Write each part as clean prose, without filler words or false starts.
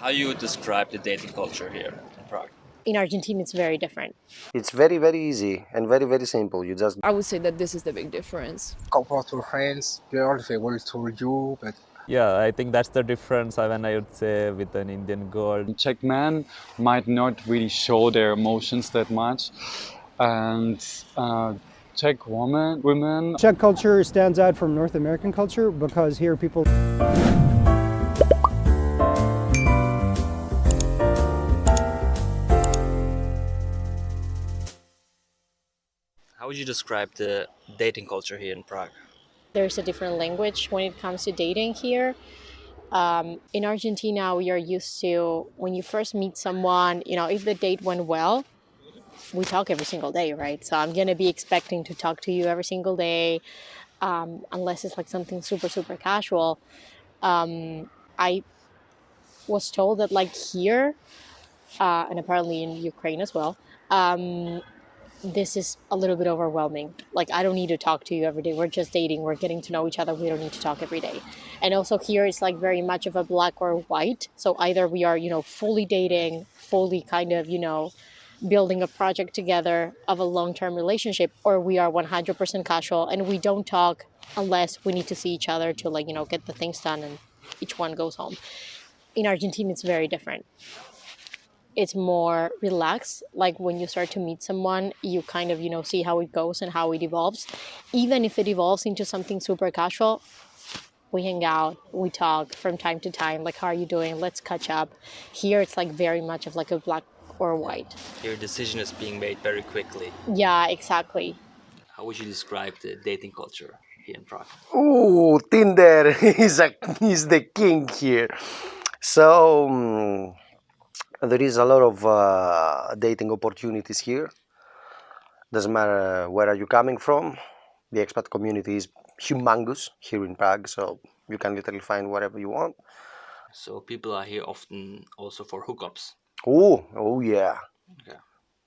How you would describe the dating culture here in Prague? In Argentina, it's very different. It's very, very easy and very, very simple. You just I would say that this is the big difference. Couple of friends, girls, they will told you, but Yeah, I think that's the difference when I would say with an Indian girl. Czech men might not really show their emotions that much, and Czech women. Czech culture stands out from North American culture because here people How would you describe the dating culture here in Prague? There's a different language when it comes to dating here. In Argentina, we are used to when you first meet someone, if the date went well, we talk every single day, right? So I'm going to be expecting to talk to you every single day, unless it's like something super, super casual. I was told that like here, and apparently in Ukraine as well, this is a little bit overwhelming. Like, I don't need to talk to you every day. We're just dating. We're getting to know each other. We don't need to talk every day. And also here, it's like very much of a black or white. So either we are, fully dating, fully kind of, building a project together of a long-term relationship, or we are 100% casual and we don't talk unless we need to see each other to like, get the things done and each one goes home. In Argentina, it's very different. It's more relaxed. Like when you start to meet someone, you kind of, see how it goes and how it evolves. Even if it evolves into something super casual, we hang out, we talk from time to time, like, how are you doing? Let's catch up. Here, it's like very much of like a black or white. Your decision is being made very quickly. Yeah, exactly. How would you describe the dating culture here in Prague? ooh, Tinder is the king here. So there is a lot of dating opportunities here. Doesn't matter where are you coming from. The expat community is humongous here in Prague, so you can literally find whatever you want. So people are here often also for hookups. Oh yeah. Okay.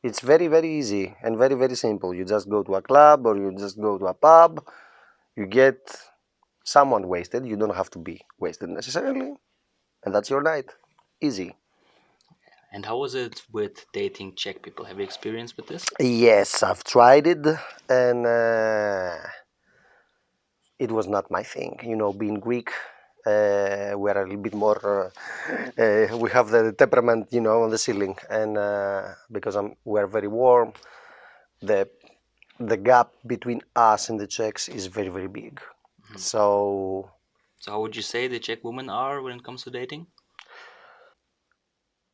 It's very, very easy and very, very simple. You just go to a club or you just go to a pub. You get someone wasted. You don't have to be wasted necessarily. And that's your night. Easy. And how was it with dating Czech people? Have you experienced with this? Yes, I've tried it, and it was not my thing. Being Greek, we're a little bit more. We have the temperament, on the ceiling, and because we're very warm, the gap between us and the Czechs is very, very big. Mm-hmm. So how would you say the Czech women are when it comes to dating?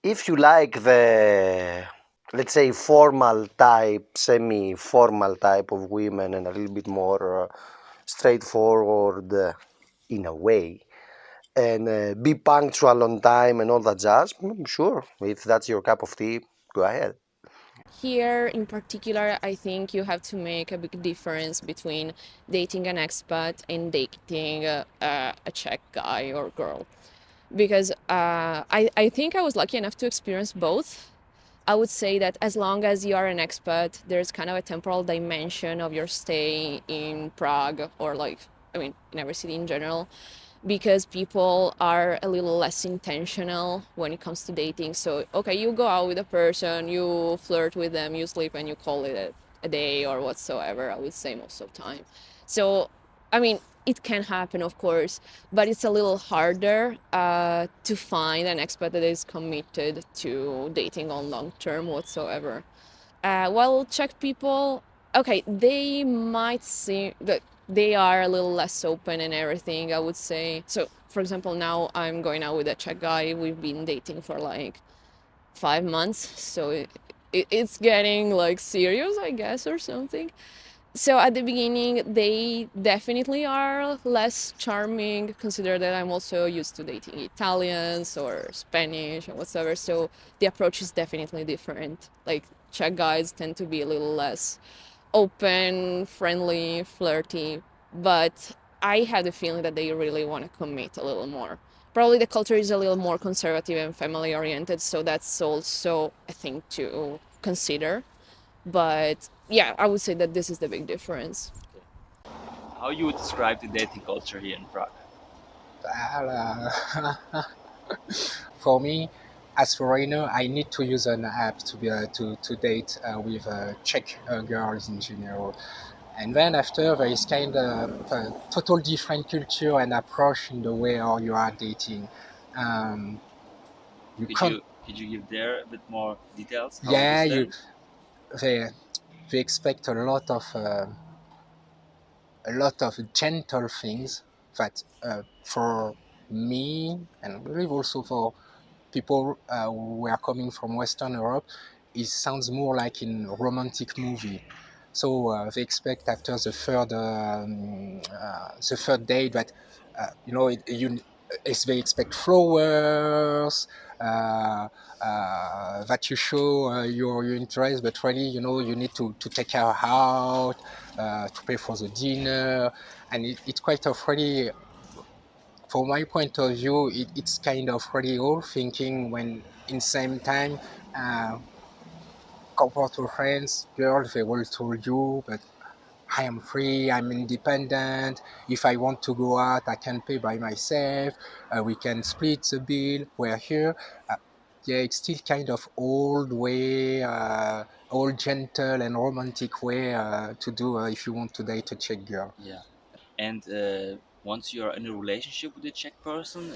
if you like the, let's say, formal type, semi-formal type of women and a little bit more straightforward in a way, and be punctual on time and all that jazz, sure, if that's your cup of tea, go ahead. Here in particular, I think you have to make a big difference between dating an expat and dating a Czech guy or girl. Because I think I was lucky enough to experience both. I would say that as long as you are an expat, there's kind of a temporal dimension of your stay in Prague or in every city in general, because people are a little less intentional when it comes to dating. So, okay, you go out with a person, you flirt with them, you sleep and you call it a day or whatsoever, I would say most of the time. So, it can happen, of course, but it's a little harder to find an expat that is committed to dating on long term whatsoever. While Czech people, okay, they might seem that they are a little less open and everything, I would say. So, for example, now I'm going out with a Czech guy. We've been dating for 5 months, so it's getting serious, I guess, or something. So at the beginning, they definitely are less charming. Consider that I'm also used to dating Italians or Spanish or whatsoever. So the approach is definitely different. Czech guys tend to be a little less open, friendly, flirty. But I have the feeling that they really want to commit a little more. Probably the culture is a little more conservative and family oriented. So that's also a thing to consider. But yeah, I would say that this is the big difference. How you would describe the dating culture here in Prague? for me, as foreigner, I need to use an app to be to date with Czech girls in general. And then after, there is kind of a total different culture and approach in the way how you are dating. You can't. Could you give there a bit more details? How Yeah, is you that? they they expect a lot of gentle things that for me, and I believe also for people who are coming from Western Europe, it sounds more like in a romantic movie. So they expect after the third date that they expect flowers, that you show your interest, but really, you need to take her out, to pay for the dinner, and it's quite of really, from my point of view, it's kind of really old thinking when in same time, uh, compared to friends, girls, they will tell you, but I am free, I'm independent. If I want to go out, I can pay by myself. We can split the bill. We're here. Yeah, it's still kind of old way, old gentle and romantic way to do if you want to date a Czech girl. Yeah. And once you are in a relationship with a Czech person,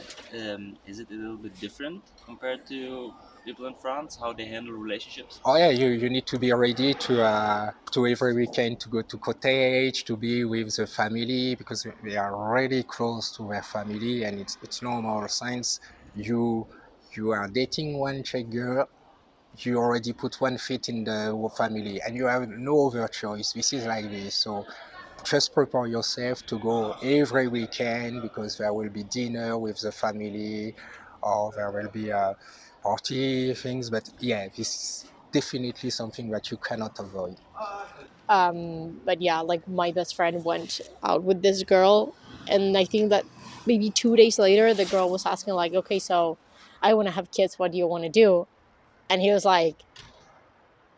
is it a little bit different compared to people in France, how they handle relationships? Oh yeah, you need to be ready to every weekend to go to cottage, to be with the family, because they are really close to their family, and it's normal. Since you are dating one Czech girl, you already put one foot in the family, and you have no other choice. This is like this, so just prepare yourself to go every weekend, because there will be dinner with the family, or there will be party things. But yeah, this is definitely something that you cannot avoid. But yeah, like my best friend went out with this girl, and I think that maybe 2 days later, the girl was asking like, "Okay, so I want to have kids. What do you want to do?" And he was like,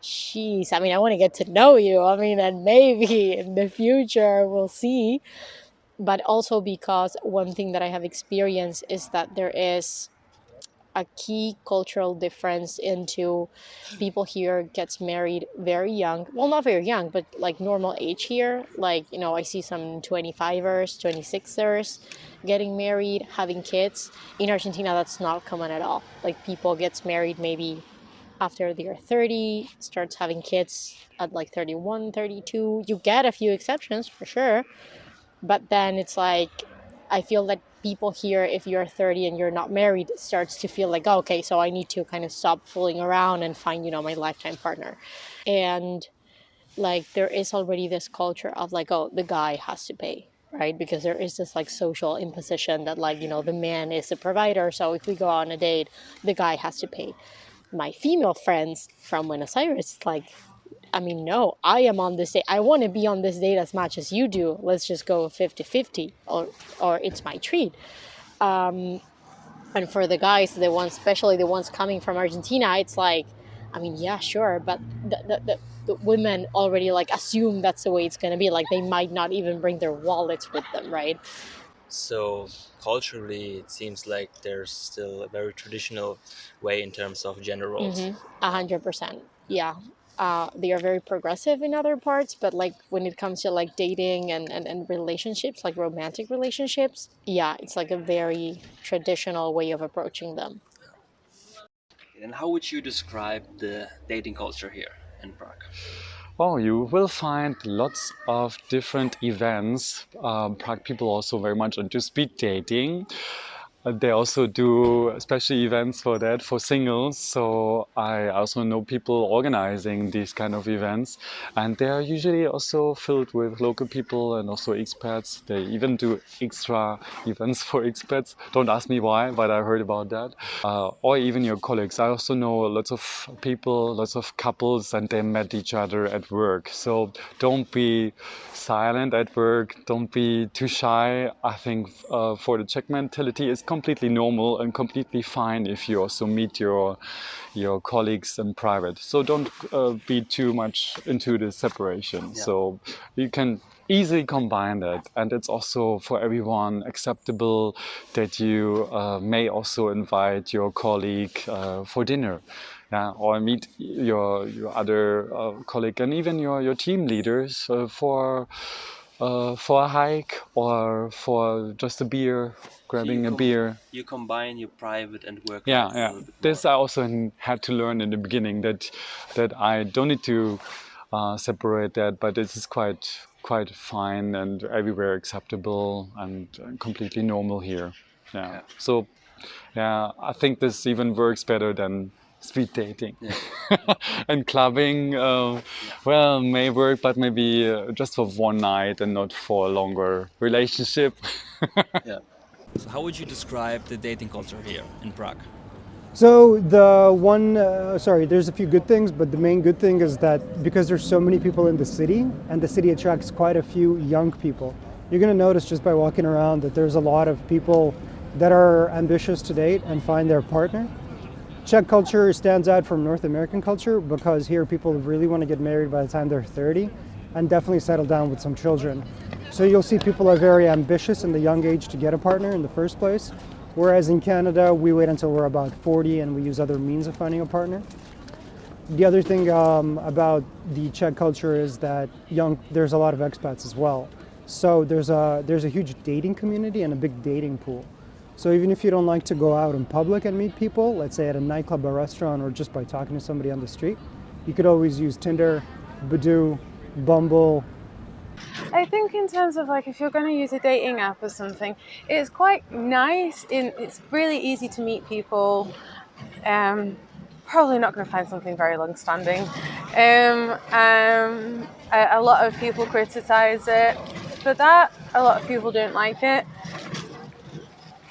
"Jeez, I mean, I want to get to know you. I mean, and maybe in the future we'll see." But also because one thing that I have experienced is that there is a key cultural difference into people here gets married very young, well, not very young, but like normal age here. Like, I see some 25ers, 26ers getting married, having kids. In Argentina, that's not common at all. Like, people gets married maybe after they're 30, starts having kids at like 31, 32. You get a few exceptions for sure, but then it's like, I feel that people here, if you're 30 and you're not married, starts to feel like, oh, okay, so I need to kind of stop fooling around and find, my lifetime partner. And like, there is already this culture of like, oh, the guy has to pay, right? Because there is this like social imposition that like, the man is the provider. So if we go on a date, the guy has to pay. My female friends from Buenos Aires, like, I mean, no, I am on this date. I want to be on this date as much as you do. Let's just go 50-50, or it's my treat. And for the guys, the ones, especially the ones coming from Argentina, it's like, I mean, yeah, sure, but the women already like assume that's the way it's going to be. Like, they might not even bring their wallets with them, right? So culturally, it seems like there's still a very traditional way in terms of gender roles. 100%. Yeah. They are very progressive in other parts, but like when it comes to like dating and relationships, like romantic relationships, yeah, it's like a very traditional way of approaching them. And how would you describe the dating culture here in Prague? Oh, you will find lots of different events. Prague people also very much into speed dating. They also do special events for that, for singles. So I also know people organizing these kind of events. And they are usually also filled with local people and also expats. They even do extra events for expats. Don't ask me why, but I heard about that. Or even your colleagues. I also know lots of people, lots of couples, and they met each other at work. So don't be silent at work. Don't be too shy. I think for the Czech mentality, it's completely normal and completely fine if you also meet your colleagues in private. So don't be too much into the separation. Yeah. So you can easily combine that, and it's also for everyone acceptable that you may also invite your colleague for dinner, yeah, or meet your other colleague and even your team leaders for a hike or for just a beer, grabbing a beer. You combine your private and work Yeah, life a yeah. little bit This more. I also had to learn in the beginning that I don't need to separate that, but this is quite fine and everywhere acceptable and completely normal here. Yeah. Yeah. So yeah, I think this even works better than speed dating. Yeah. And clubbing, well, may work, but maybe just for one night and not for a longer relationship. Yeah. So how would you describe the dating culture here in Prague? So there's a few good things, but the main good thing is that because there's so many people in the city, and the city attracts quite a few young people, you're going to notice just by walking around that there's a lot of people that are ambitious to date and find their partner. Czech culture stands out from North American culture because here people really want to get married by the time they're 30 and definitely settle down with some children. So you'll see people are very ambitious in the young age to get a partner in the first place, whereas in Canada we wait until we're about 40 and we use other means of finding a partner. The other thing about the Czech culture is that there's a lot of expats as well. So there's a huge dating community and a big dating pool. So even if you don't like to go out in public and meet people, let's say at a nightclub or restaurant or just by talking to somebody on the street, you could always use Tinder, Badoo, Bumble. I think in terms of like if you're going to use a dating app or something, it's quite nice. It's really easy to meet people. Probably not going to find something very long-standing. A lot of people criticize it for that. A lot of people don't like it.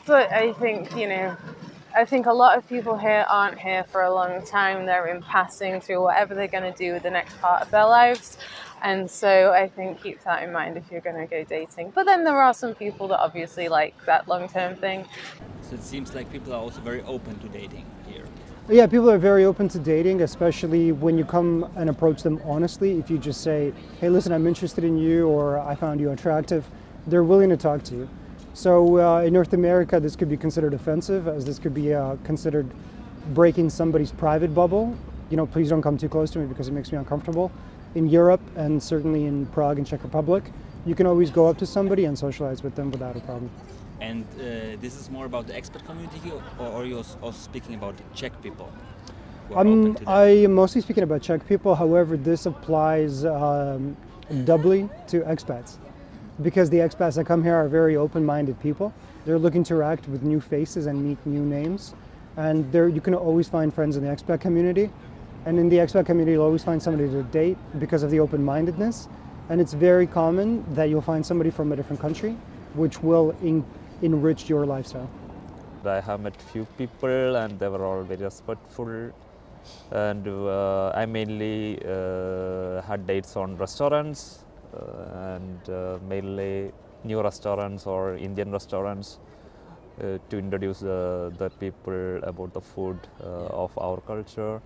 But I think, a lot of people here aren't here for a long time. They're in passing through whatever they're going to do with the next part of their lives. And so I think keep that in mind if you're going to go dating. But then there are some people that obviously like that long-term thing. So it seems like people are also very open to dating here. Yeah, people are very open to dating, especially when you come and approach them honestly. If you just say, hey, listen, I'm interested in you, or I found you attractive, they're willing to talk to you. So in North America, this could be considered offensive, as this could be considered breaking somebody's private bubble. Please don't come too close to me because it makes me uncomfortable. In Europe, and certainly in Prague and Czech Republic, you can always go up to somebody and socialize with them without a problem. And this is more about the expat community here, or are you also speaking about Czech people? I am mostly speaking about Czech people. However, this applies doubly to expats, because the expats that come here are very open-minded people. They're looking to interact with new faces and meet new names. And you can always find friends in the expat community. And in the expat community, you'll always find somebody to date because of the open-mindedness. And it's very common that you'll find somebody from a different country, which will enrich your lifestyle. I have met few people and they were all very respectful. And I mainly had dates on restaurants and mainly new restaurants or Indian restaurants to introduce the people about the food of our culture.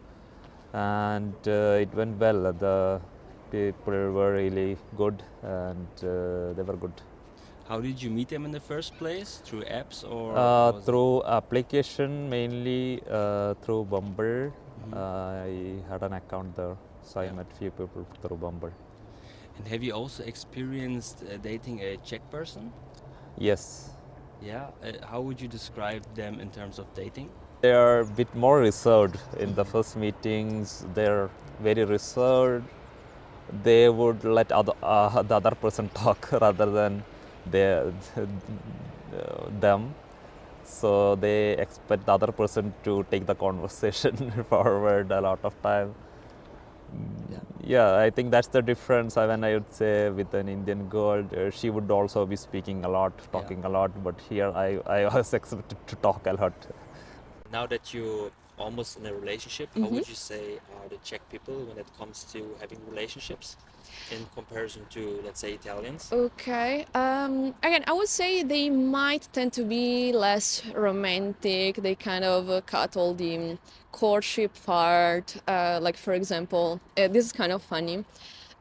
And it went well. The people were really good and they were good. How did you meet them in the first place? Through apps or? Through application, mainly through Bumble. I had an account there, so I met few people through Bumble. And have you also experienced dating a Czech person? Yes. Yeah. How would you describe them in terms of dating? They are a bit more reserved in the first meetings. They're very reserved. They would let the other person talk rather than them. So they expect the other person to take the conversation forward a lot of time. Yeah, I think that's the difference. When I would say with an Indian girl, she would also be speaking a lot, talking a lot, but here I was expected to talk a lot. Now that you almost in a relationship, how would you say are the Czech people when it comes to having relationships in comparison to, let's say, Italians? Okay. Again, I would say they might tend to be less romantic. They kind of cut all the courtship part. Like, for example, this is kind of funny.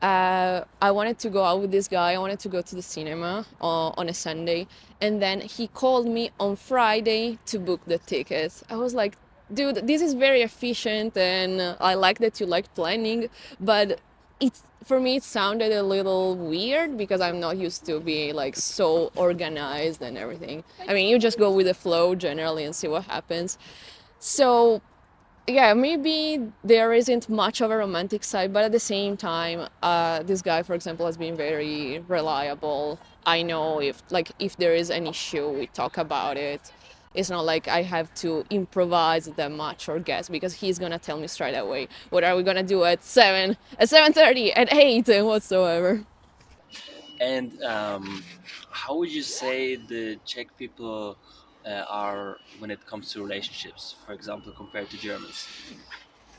I wanted to go out with this guy. I wanted to go to the cinema on a Sunday. And then he called me on Friday to book the tickets. I was like, dude, this is very efficient and I like that you like planning, but it's for me it sounded a little weird because I'm not used to be like so organized and everything. I mean, you just go with the flow generally and see what happens. So yeah, maybe there isn't much of a romantic side, but at the same time, this guy, for example, has been very reliable. I know if there is an issue, we talk about it. It's not like I have to improvise that much or guess because he's gonna tell me straight away what are we gonna do at 7, at 7:30, at 8, and whatsoever. And how would you say the Czech people are when it comes to relationships, for example, compared to Germans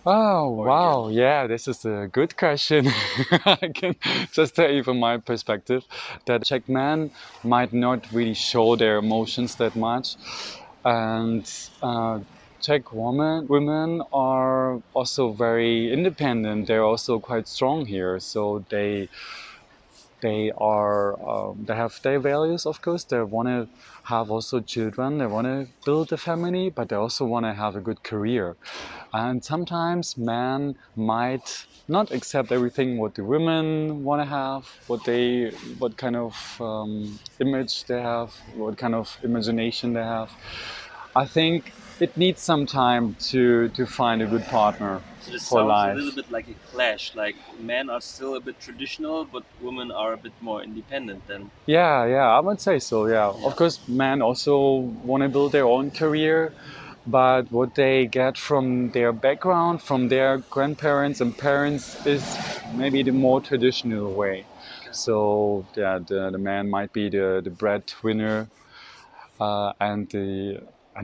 Oh, or in wow. general? Yeah, this is a good question. I can just tell you from my perspective that Czech men might not really show their emotions that much. And Czech women are also very independent. They're also quite strong here. So they have their values, of course. They want to have also children. They want to build a family, but they also want to have a good career. And sometimes men might not accept everything what the women want to have, what kind of image they have, what kind of imagination they have. I think it needs some time to find a good partner So this for sounds a little life. bit like a clash. Like men are still a bit traditional, but women are a bit more independent. Then Yeah, I would say so. Yeah, yeah, of course, men also want to build their own career, but what they get from their background, from their grandparents and parents, is maybe the more traditional way. okay. So yeah, the man might be the breadwinner, and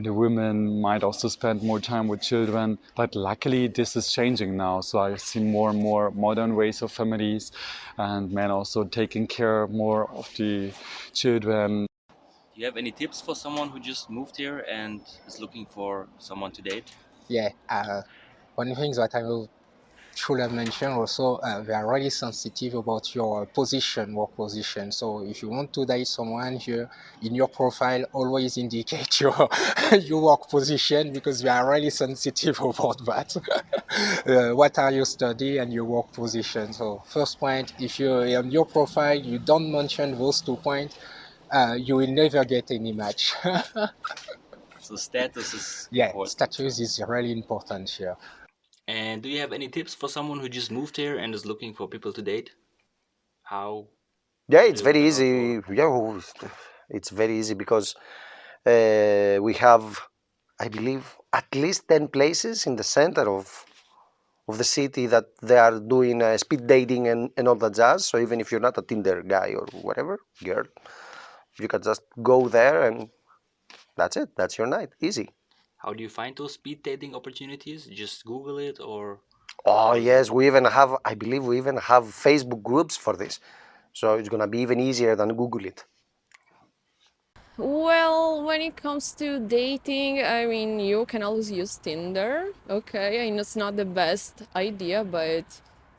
the women might also spend more time with children. But luckily, this is changing now. So I see more and more modern ways of families, and men also taking care more of the children. Do you have any tips for someone who just moved here and is looking for someone to date? Yeah, one thing that I will should have mentioned also, they are really sensitive about your position, work position. So if you want to date someone here, in your profile, always indicate your your work position because they are really sensitive about that. What are you study and your work position? So first point, if you on your profile you don't mention those 2 points, you will never get any match. So status is Yeah, important. status is really important here. And do you have any tips for someone who just moved here and is looking for people to date? How Yeah, should it's they very look out for? easy. Yeah, it's very easy because we have, I believe, at least 10 places in the center of the city that they are doing speed dating and all that jazz. So even if you're not a Tinder guy or whatever, girl, you can just go there and that's it. That's your night. Easy. How do you find those speed dating opportunities? Just Google it, or Oh, how does it yes, work? we even have, I believe we even have Facebook groups for this. So it's going to be even easier than Google it. Well, when it comes to dating, I mean, you can always use Tinder. Okay, I know it's not the best idea, but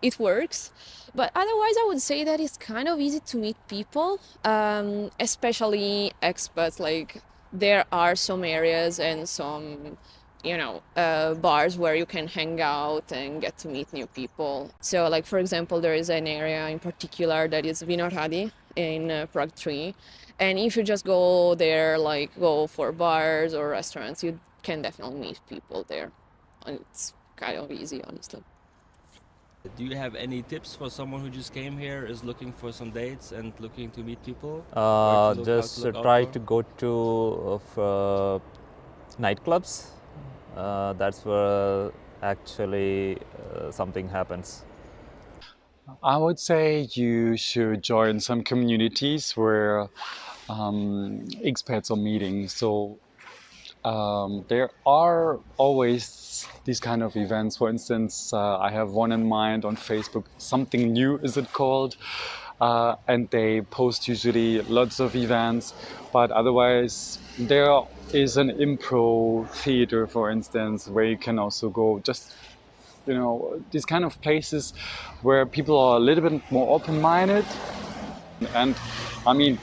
it works. But otherwise, I would say that it's kind of easy to meet people, especially expats. Like, there are some areas and some, bars where you can hang out and get to meet new people. So, like, for example, there is an area in particular that is Vinohrady in Prague 3, and if you just go there, like go for bars or restaurants, you can definitely meet people there. And it's kind of easy, honestly. Do you have any tips for someone who just came here, is looking for some dates and looking to meet people? Where to look, how to Just look out try for? to go to nightclubs. That's where actually something happens. I would say you should join some communities where expats are meeting. So There are always these kind of events. For instance, I have one in mind on Facebook, Something New is it called? And they post usually lots of events, but otherwise there is an improv theater, for instance, where you can also go just, these kind of places where people are a little bit more open-minded. And I mean,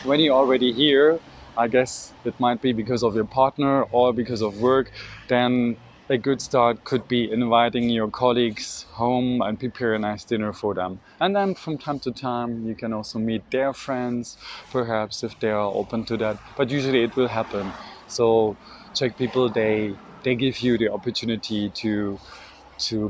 when you're already here, I guess it might be because of your partner or because of work, then a good start could be inviting your colleagues home and prepare a nice dinner for them. And then from time to time, you can also meet their friends, perhaps if they are open to that. But usually it will happen. So Czech people, they give you the opportunity to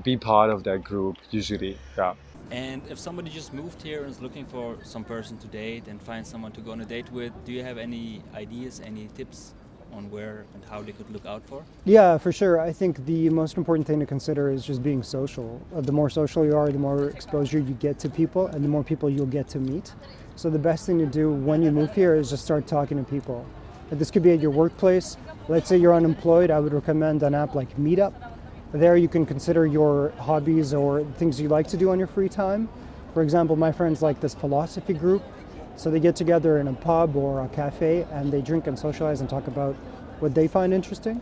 be part of that group, usually, yeah. And if somebody just moved here and is looking for some person to date and find someone to go on a date with, do you have any ideas, any tips on where and how they could look out for? Yeah, for sure. I think the most important thing to consider is just being social. The more social you are, the more exposure you get to people and the more people you'll get to meet. So the best thing to do when you move here is just start talking to people. This could be at your workplace. Let's say you're unemployed, I would recommend an app like Meetup. There you can consider your hobbies or things you like to do on your free time. For example, my friends like this philosophy group. So they get together in a pub or a cafe and they drink and socialize and talk about what they find interesting.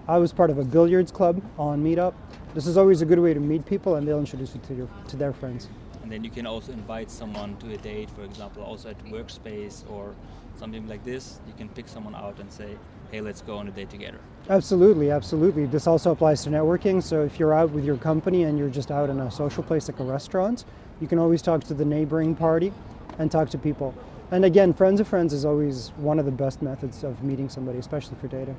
I was part of a billiards club on Meetup. This is always a good way to meet people and they'll introduce you to their friends. And then you can also invite someone to a date, for example, also at workspace or something like this. You can pick someone out and say, hey, let's go on a date together. Absolutely, absolutely. This also applies to networking. So if you're out with your company and you're just out in a social place like a restaurant, you can always talk to the neighboring party and talk to people. And again, friends of friends is always one of the best methods of meeting somebody, especially for dating.